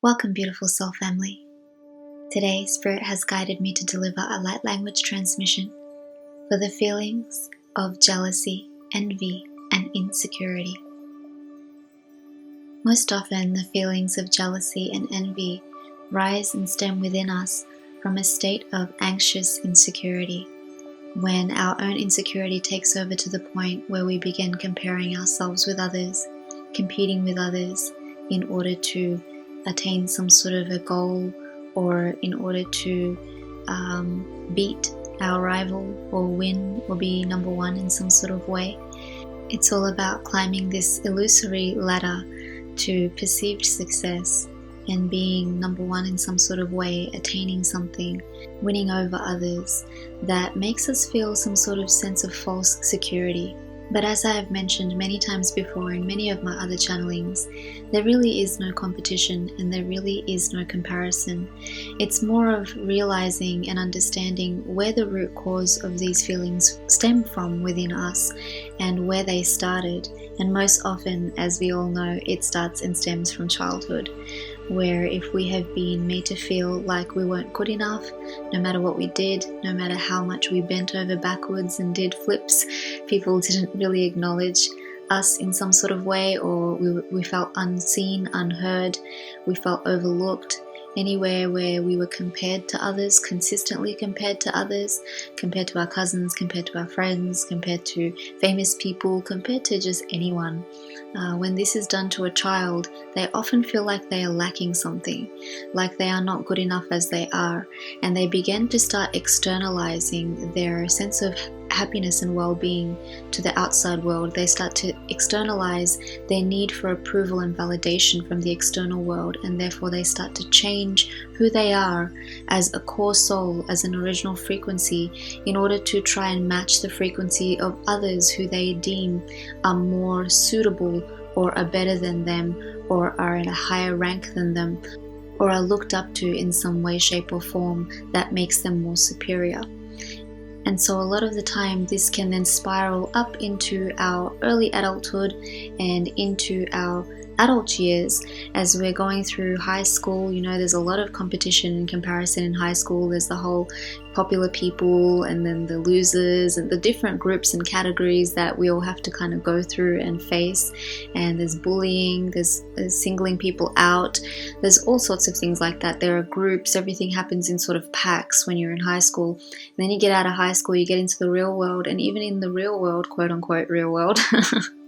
Welcome, beautiful soul family. Today, Spirit has guided me to deliver a light language transmission for the feelings of jealousy, envy, and insecurity. Most often, the feelings of jealousy and envy rise and stem within us from a state of anxious insecurity, when our own insecurity takes over to the point where we begin comparing ourselves with others, competing with others in order to attain some sort of a goal, or in order to beat our rival or win or be number one in some sort of way. It's all about climbing this illusory ladder to perceived success and being number one in some sort of way, attaining something, winning over others that makes us feel some sort of sense of false security. But as I have mentioned many times before in many of my other channelings, there really is no competition and there really is no comparison. It's more of realizing and understanding where the root cause of these feelings stem from within us and where they started. And most often, as we all know, it starts and stems from childhood, where if we have been made to feel like we weren't good enough, no matter what we did, no matter how much we bent over backwards and did flips, people didn't really acknowledge us in some sort of way, or we felt unseen, unheard, we felt overlooked. Anywhere where we were compared to others, consistently compared to others, compared to our cousins, compared to our friends, compared to famous people, compared to just anyone. When this is done to a child, they often feel like they are lacking something, like they are not good enough as they are, and they begin to start externalizing their sense of happiness and well-being to the outside world. They start to externalize their need for approval and validation from the external world, and therefore they start to change who they are as a core soul, as an original frequency, in order to try and match the frequency of others who they deem are more suitable or are better than them, or are at a higher rank than them, or are looked up to in some way, shape or form that makes them more superior. And so a lot of the time this can then spiral up into our early adulthood and into our adult years as we're going through high school. You know, there's a lot of competition and comparison in high school. There's the whole popular people and then the losers and the different groups and categories that we all have to kind of go through and face. And there's bullying, there's singling people out, there's all sorts of things like that. There are groups, everything happens in sort of packs when you're in high school. And then you get out of high school, you get into the real world, and even in the real world, quote unquote real world,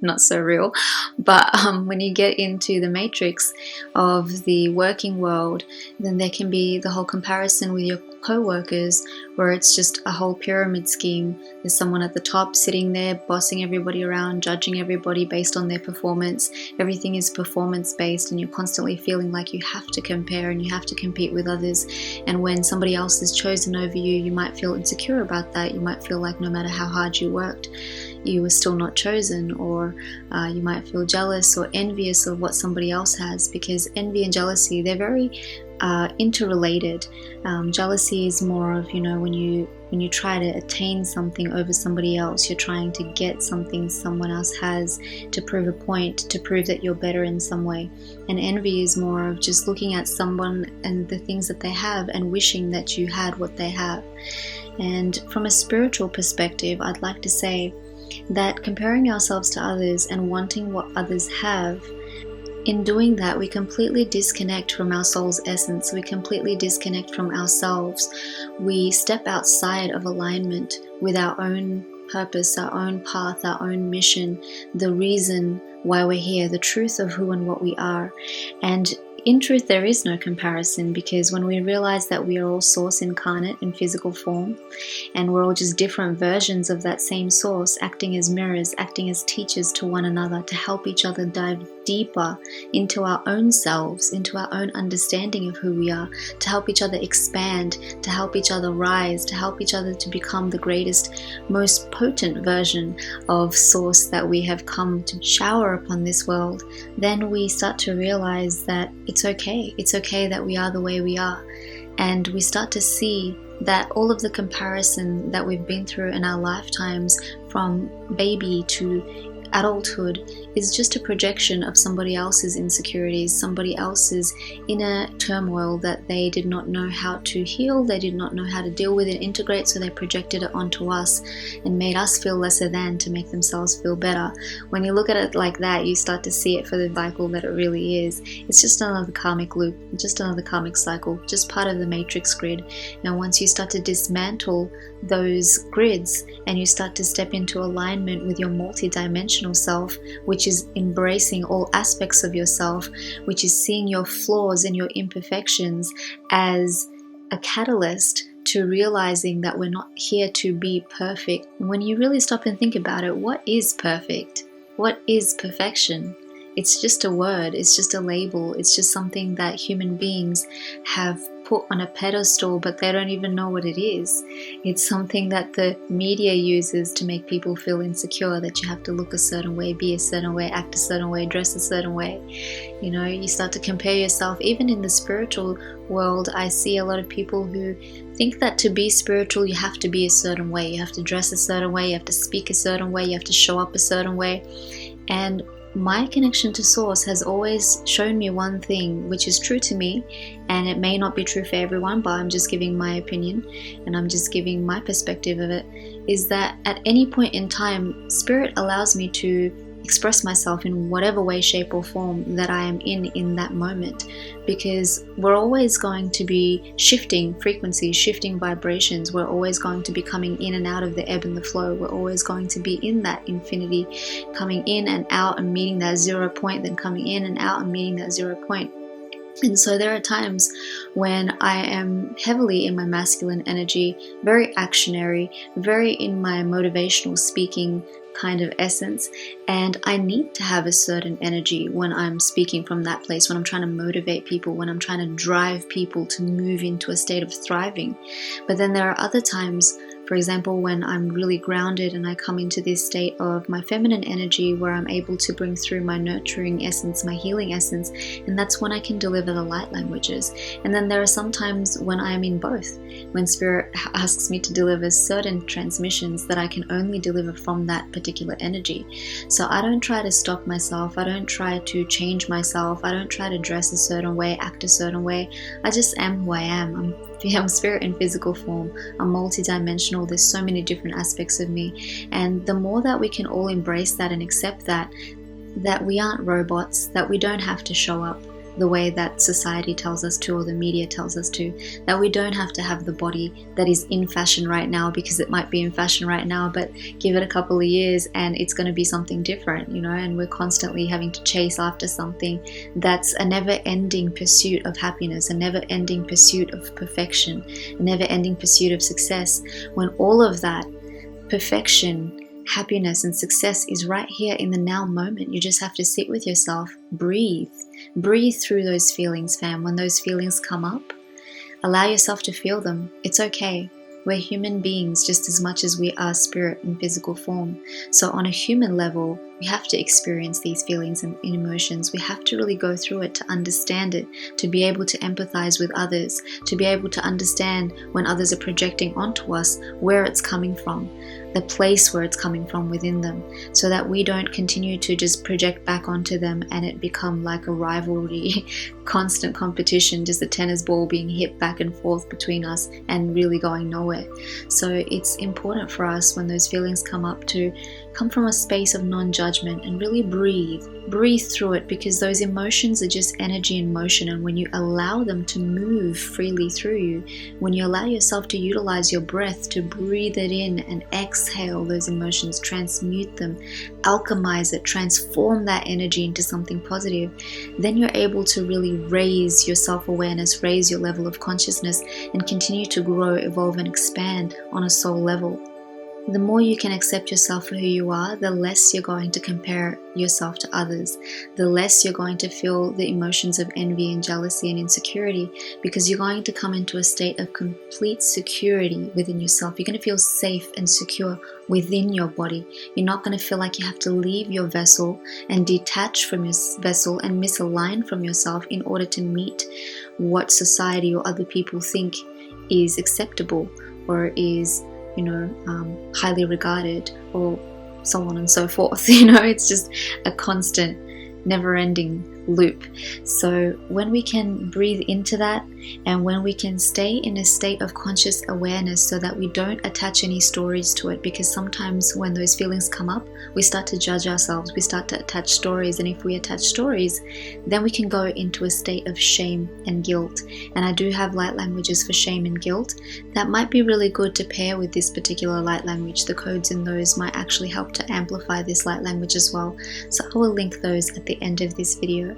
not so real, but when you get into the matrix of the working world, then there can be the whole comparison with your co-workers, where it's just a whole pyramid scheme. There's someone at the top sitting there bossing everybody around, judging everybody based on their performance. Everything is performance based, and you're constantly feeling like you have to compare and you have to compete with others. And when somebody else is chosen over you, you might feel insecure about that. You might feel like no matter how hard you worked, you were still not chosen, or you might feel jealous or envious of what somebody else has, because envy and jealousy, they're very interrelated. Jealousy is more of, you know, when you try to attain something over somebody else, you're trying to get something someone else has to prove a point, to prove that you're better in some way. And envy is more of just looking at someone and the things that they have and wishing that you had what they have. And from a spiritual perspective, I'd like to say that comparing ourselves to others and wanting what others have, in doing that, we completely disconnect from our soul's essence. We completely disconnect from ourselves. We step outside of alignment with our own purpose, our own path, our own mission, the reason why we're here, the truth of who and what we are. And in truth, there is no comparison, because when we realize that we are all source incarnate in physical form, and we're all just different versions of that same source, acting as mirrors, acting as teachers to one another, to help each other dive deeper into our own selves, into our own understanding of who we are, to help each other expand, to help each other rise, to help each other to become the greatest, most potent version of source that we have come to shower upon this world, then we start to realize that it's okay. It's okay that we are the way we are. And we start to see that all of the comparison that we've been through in our lifetimes, from baby to adulthood is just a projection of somebody else's insecurities, somebody else's inner turmoil that they did not know how to heal, they did not know how to deal with and integrate, so they projected it onto us and made us feel lesser than to make themselves feel better. When you look at it like that, you start to see it for the cycle that it really is. It's just another karmic loop, just another karmic cycle, just part of the matrix grid. And once you start to dismantle those grids and you start to step into alignment with your multi-dimensional self, which is embracing all aspects of yourself, which is seeing your flaws and your imperfections as a catalyst to realizing that we're not here to be perfect. When you really stop and think about it, what is perfect? What is perfection? It's just a word, it's just a label, it's just something that human beings have put on a pedestal, but they don't even know what it is. It's something that the media uses to make people feel insecure, that you have to look a certain way, be a certain way, act a certain way, dress a certain way. You know, you start to compare yourself. Even in the spiritual world, I see a lot of people who think that to be spiritual, you have to be a certain way, you have to dress a certain way, you have to speak a certain way, you have to show up a certain way. And my connection to Source has always shown me one thing, which is true to me, and it may not be true for everyone, but I'm just giving my opinion and I'm just giving my perspective of it, is that at any point in time, Spirit allows me to express myself in whatever way, shape or form that I am in that moment, because we're always going to be shifting frequencies, shifting vibrations. We're always going to be coming in and out of the ebb and the flow. We're always going to be in that infinity, coming in and out and meeting that 0 point, then coming in and out and meeting that 0 point. And so there are times when I am heavily in my masculine energy, very actionary, very in my motivational speaking kind of essence, and I need to have a certain energy when I'm speaking from that place, when I'm trying to motivate people, when I'm trying to drive people to move into a state of thriving. But then there are other times, for example, when I'm really grounded and I come into this state of my feminine energy where I'm able to bring through my nurturing essence, my healing essence, and that's when I can deliver the light languages. And then there are some times when I'm in both, when Spirit asks me to deliver certain transmissions that I can only deliver from that particular energy. So I don't try to stop myself, I don't try to change myself, I don't try to dress a certain way, act a certain way. I just am who I am. I'm spirit in physical form. I'm multidimensional. There's so many different aspects of me. And the more that we can all embrace that and accept that we aren't robots, that we don't have to show up the way that society tells us to or the media tells us to, that we don't have to have the body that is in fashion right now because it might be in fashion right now, but give it a couple of years and it's going to be something different, you know, and we're constantly having to chase after something that's a never-ending pursuit of happiness, a never-ending pursuit of perfection, a never-ending pursuit of success, when all of that perfection, happiness and success is right here in the now moment. You just have to sit with yourself, breathe through those feelings, fam. When those feelings come up, allow yourself to feel them. It's okay. We're human beings just as much as we are spirit in physical form. So on a human level, we have to experience these feelings and emotions. We have to really go through it to understand it, to be able to empathize with others, to be able to understand when others are projecting onto us where it's coming from, the place where it's coming from within them, so that we don't continue to just project back onto them and it become like a rivalry, constant competition, just a tennis ball being hit back and forth between us and really going nowhere. So it's important for us when those feelings come up to come from a space of non-judgment and really breathe through it, because those emotions are just energy in motion, and when you allow them to move freely through you, when you allow yourself to utilize your breath to breathe it in and exhale those emotions, transmute them, alchemize it, transform that energy into something positive, then you're able to really raise your self-awareness, raise your level of consciousness, and continue to grow, evolve, and expand on a soul level. The more you can accept yourself for who you are, the less you're going to compare yourself to others, the less you're going to feel the emotions of envy and jealousy and insecurity, because you're going to come into a state of complete security within yourself. You're going to feel safe and secure within your body. You're not going to feel like you have to leave your vessel and detach from your vessel and misalign from yourself in order to meet what society or other people think is acceptable or is highly regarded or so on and so forth. You know, it's just a constant, never-ending loop. So when we can breathe into that, and when we can stay in a state of conscious awareness so that we don't attach any stories to it, because sometimes when those feelings come up, we start to judge ourselves, we start to attach stories, and if we attach stories, then we can go into a state of shame and guilt. And I do have light languages for shame and guilt that might be really good to pair with this particular light language. The codes in those might actually help to amplify this light language as well. So I will link those at the end of this video.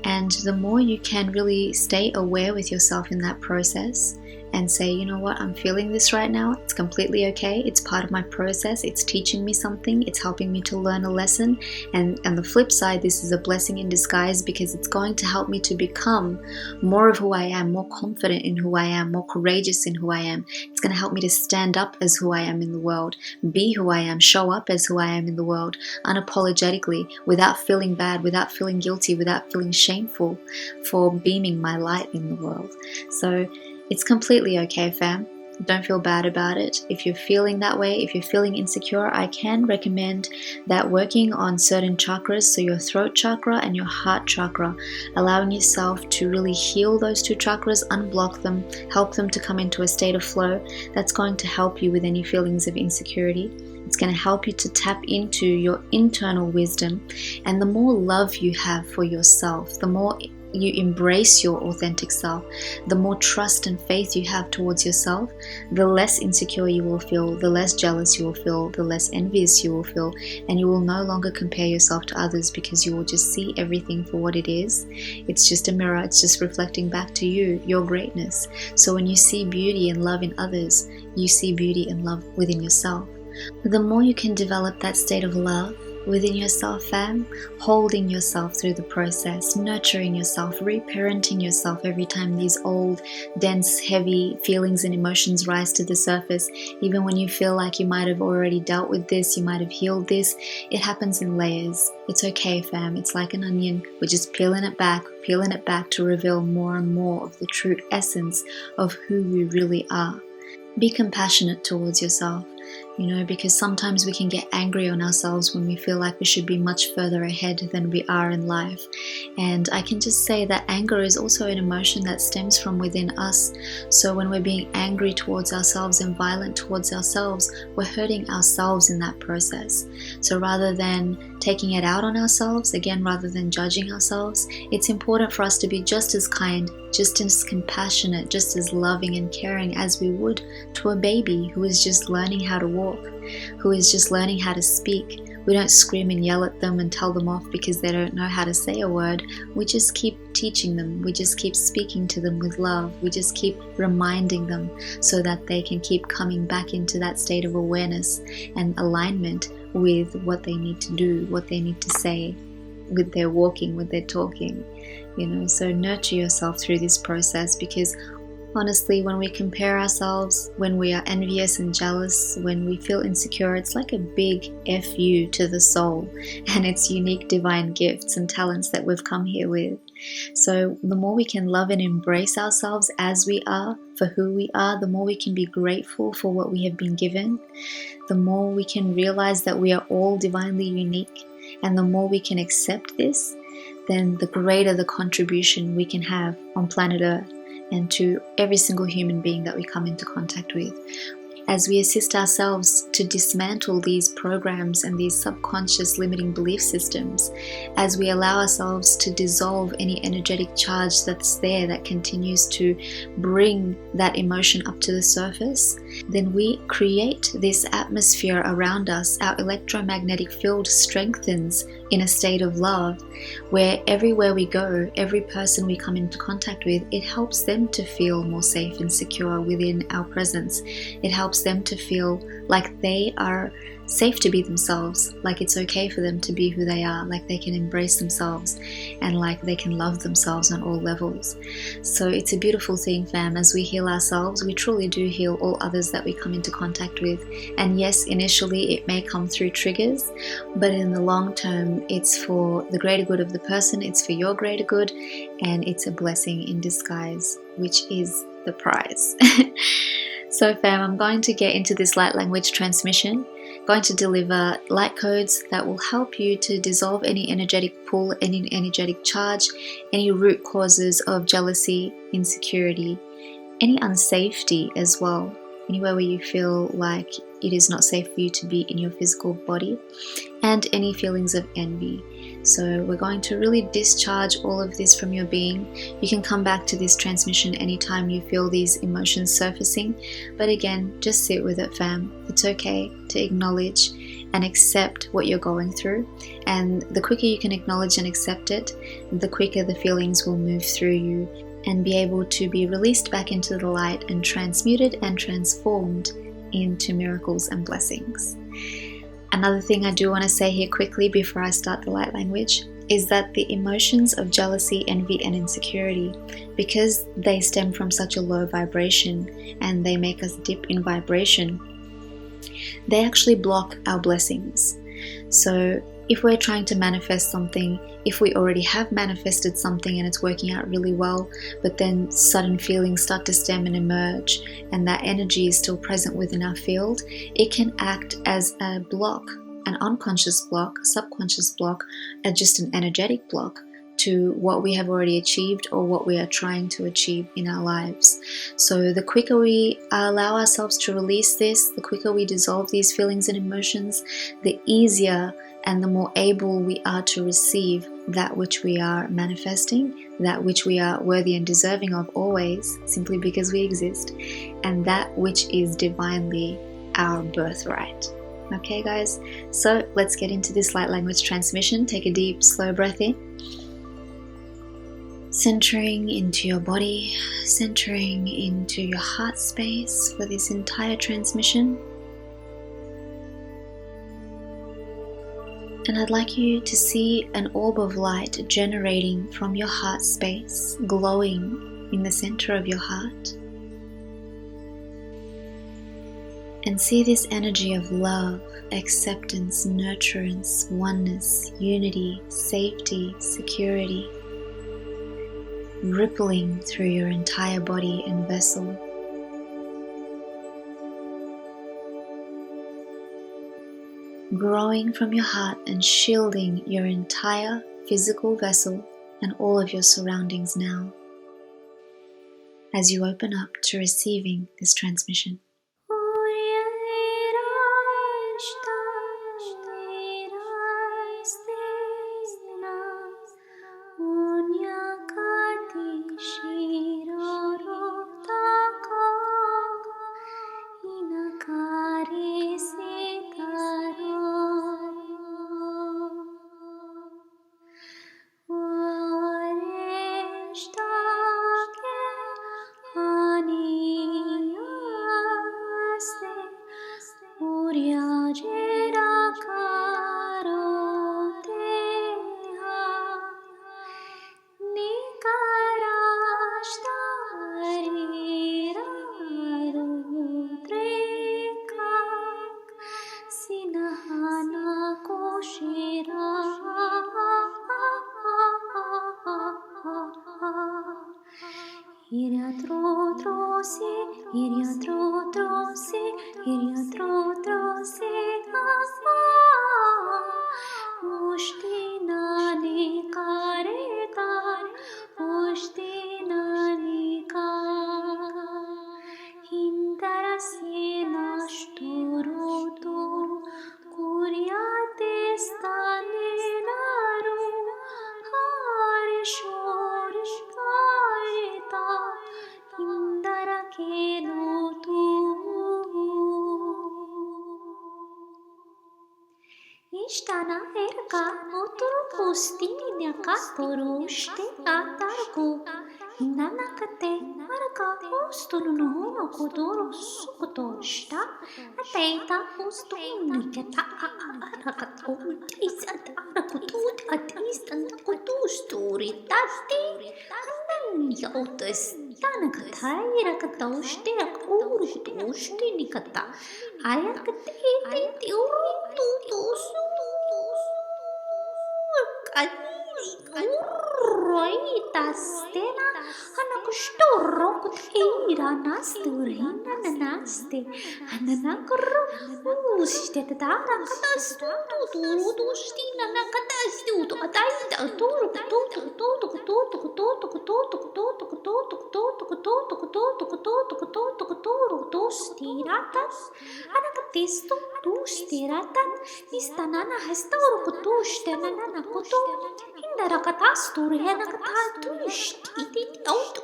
And the more you can really stay aware with yourself in that process and say, you know what, I'm feeling this right now, it's completely okay, it's part of my process, it's teaching me something, it's helping me to learn a lesson, and on the flip side, this is a blessing in disguise because it's going to help me to become more of who I am, more confident in who I am, more courageous in who I am. It's going to help me to stand up as who I am in the world, be who I am, show up as who I am in the world, unapologetically, without feeling bad, without feeling guilty, without feeling shameful for beaming my light in the world. So it's completely okay, fam. Don't feel bad about it. If you're feeling that way, if you're feeling insecure, I can recommend that working on certain chakras, so your throat chakra and your heart chakra, allowing yourself to really heal those two chakras, unblock them, help them to come into a state of flow, that's going to help you with any feelings of insecurity. It's going to help you to tap into your internal wisdom. And the more love you have for yourself, the more you embrace your authentic self, the more trust and faith you have towards yourself, the less insecure you will feel, the less jealous you will feel, the less envious you will feel, and you will no longer compare yourself to others because you will just see everything for what it is. It's just a mirror, it's just reflecting back to you, your greatness. So when you see beauty and love in others, you see beauty and love within yourself. The more you can develop that state of love within yourself, fam, holding yourself through the process, nurturing yourself, reparenting yourself every time these old, dense, heavy feelings and emotions rise to the surface. Even when you feel like you might have already dealt with this, you might have healed this, it happens in layers. It's okay, fam. It's like an onion. We're just peeling it back to reveal more and more of the true essence of who we really are. Be compassionate towards yourself. You know, because sometimes we can get angry on ourselves when we feel like we should be much further ahead than we are in life. And I can just say that anger is also an emotion that stems from within us. So when we're being angry towards ourselves and violent towards ourselves, we're hurting ourselves in that process. So rather than taking it out on ourselves, again, rather than judging ourselves, it's important for us to be just as kind, just as compassionate, just as loving and caring as we would to a baby who is just learning how to walk, who is just learning how to speak. We don't scream and yell at them and tell them off because they don't know how to say a word. We just keep teaching them. We just keep speaking to them with love. We just keep reminding them so that they can keep coming back into that state of awareness and alignment with what they need to do, what they need to say, with their walking, with their talking. You know, so nurture yourself through this process, because honestly, when we compare ourselves, when we are envious and jealous, when we feel insecure, it's like a big FU to the soul and its unique divine gifts and talents that we've come here with. So the more we can love and embrace ourselves as we are, for who we are, the more we can be grateful for what we have been given, the more we can realize that we are all divinely unique, and the more we can accept this, then the greater the contribution we can have on planet Earth and to every single human being that we come into contact with. As we assist ourselves to dismantle these programs and these subconscious limiting belief systems, as we allow ourselves to dissolve any energetic charge that's there that continues to bring that emotion up to the surface, then we create this atmosphere around us. Our electromagnetic field strengthens in a state of love, where everywhere we go, every person we come into contact with, it helps them to feel more safe and secure within our presence. It helps them to feel like they are safe to be themselves, like it's okay for them to be who they are, like they can embrace themselves and like they can love themselves on all levels. So it's a beautiful thing, fam. As we heal ourselves, we truly do heal all others that we come into contact with. And yes, initially it may come through triggers, but in the long term, it's for the greater good of the person, it's for your greater good, and it's a blessing in disguise, which is the prize. So fam, I'm going to get into this light language transmission, going to deliver light codes that will help you to dissolve any energetic pull, any energetic charge, any root causes of jealousy, insecurity, any unsafety as well, anywhere where you feel like it is not safe for you to be in your physical body, and any feelings of envy. So we're going to really discharge all of this from your being. You can come back to this transmission anytime you feel these emotions surfacing, but again, just sit with it, fam. It's okay to acknowledge and accept what you're going through, and the quicker you can acknowledge and accept it, the quicker the feelings will move through you and be able to be released back into the light and transmuted and transformed into miracles and blessings. Another thing I do want to say here quickly before I start the light language is that the emotions of jealousy, envy, and insecurity, because they stem from such a low vibration and they make us dip in vibration, they actually block our blessings. So if we're trying to manifest something, if we already have manifested something and it's working out really well, but then sudden feelings start to stem and emerge, and that energy is still present within our field, it can act as a block, an unconscious block, a subconscious block, just an energetic block to what we have already achieved or what we are trying to achieve in our lives. So the quicker we allow ourselves to release this, the quicker we dissolve these feelings and emotions, the easier and the more able we are to receive that which we are manifesting, that which we are worthy and deserving of always, simply because we exist, and that which is divinely our birthright. Okay, guys? So let's get into this light language transmission. Take a deep, slow breath in. Centering into your body, centering into your heart space for this entire transmission. And I'd like you to see an orb of light generating from your heart space, glowing in the center of your heart. And see this energy of love, acceptance, nurturance, oneness, unity, safety, security, rippling through your entire body and vessel. Growing from your heart and shielding your entire physical vessel and all of your surroundings now, as you open up to receiving this transmission. Istana erka oturu kustiniaka toruste atarku. Hinanakate arka ustunu no kodoro sukoto shita. Ateita ustunikata arakato isat arakutut atistan kutusturi tati. Ananya otas tanakataira katauste akuru kutusti nikata. Ayakate iti uru tutus. urroita stena anakustorokut eiranasturin ananaste ananakorruste tatara katastutu turudustina nakatastutu ataita Tustiratat istanana hestaurkutustenana kutu indarakatasturiana katatuist out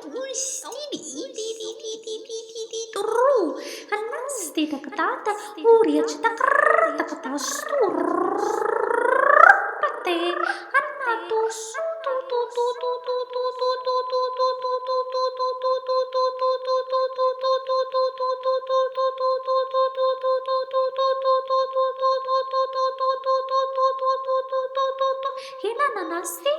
ru anasti takatata uriachitakarta katastur pate anatus Hinanasti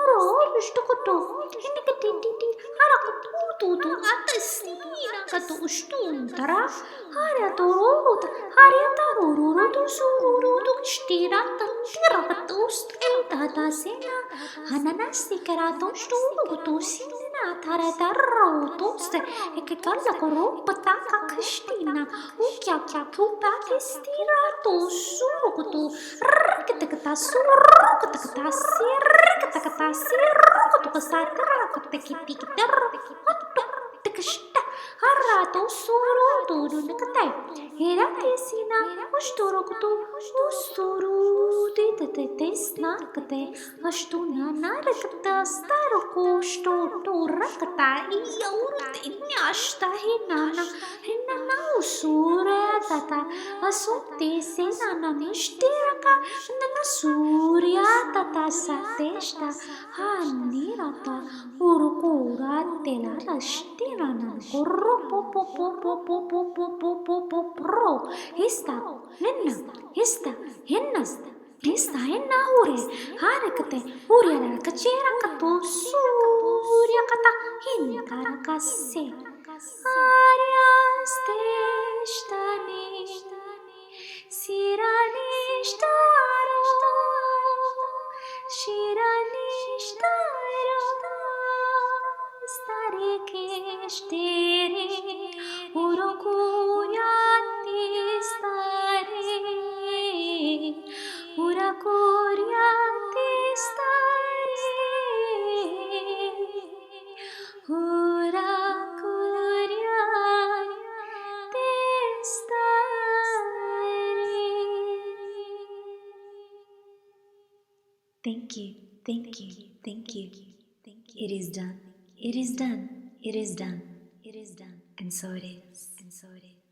rorushtukutu hinikatiti harakututu atasina katushtuntara hariaturut hariatarurutu sururutu shtirata tirakatust entatasina hananasti karatushtukutusina taratarautuste ekekalla korupataka kristina ukyakya kupakistirato surukutu Harato suru tudu nekatai. Heratisina usturukutu usturu tetetesna kate astuna narakata staruku stu rakata iyaurte nyashta hinana usura tata asute senana mishtiraka nana surya tata sateshta hanirata urukura tela rashtirana pro esta henna ure harakate uriara kachera katu surya kata hinkara kasse Ariasteshtani Siranishtaro Shiranishtaro Starikeshtere Urokuryati stare Urakuryati stare Thank you. It is done. And so it is.